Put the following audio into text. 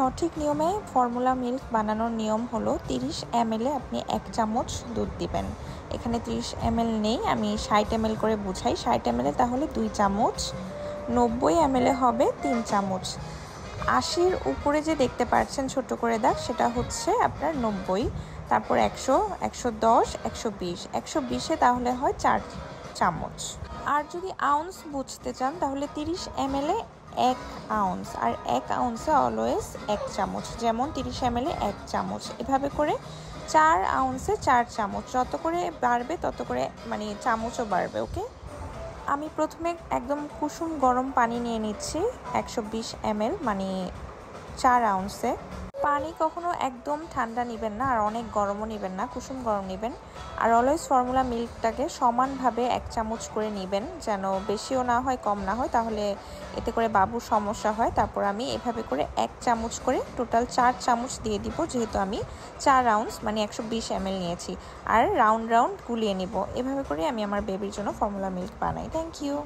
সঠিক নিয়মে formula milk বানানোর নিয়ম হলো 30 ml আপনি 1 চামচ দুধ দিবেন। এখানে 30 ml নেই, আমি 60 ml করে বুঝাই। 60 ml তাহলে 2 চামচ, 90 ml হবে 3 চামচ। 80-র উপরে যে দেখতে পাচ্ছেন ছোট করে দাগ, সেটা হচ্ছে আপনার 90। তারপর 100, 110, 120, 120-এ তাহলে হয় 4 চামচ। আর যদি আউন্স বুঝতে চান তাহলে 30 ml 1 আউন্স, আর 1 আউন্সে অলওয়েজ 1 চামচ। যেমন 30 ml 1 চামচ, এভাবে করে 4 আউন্সে 4 চামচ। যত করে বাড়বে তত করে মানে চামচও বাড়বে। ওকে, আমি প্রথমে একদম কুসুম গরম পানি নিয়ে নিচ্ছি 120 ml মানে 4 আউন্সে। পানি কখনো একদম ঠান্ডা নেবেন না, আর অনেক গরমও নেবেন না, কুসুম গরম নেবেন। আর অলওয়েজ ফর্মুলা মিল্কটাকে সমানভাবে 1 চামচ করে নেবেন, যেন বেশিও না হয় কম না হয়, তাহলে এতে করে বাবুর সমস্যা হয়। তারপর আমি এভাবে করে 1 চামচ করে টোটাল 4 চামচ দিয়ে দিব, যেহেতু আমি 4 আউন্স মানে 120 ml নিয়েছি। আর রাউন্ড রাউন্ড গুলিয়ে নিব। এভাবে করে আমি আমার বেবির জন্য ফর্মুলা মিল্ক বানাই। Thank you.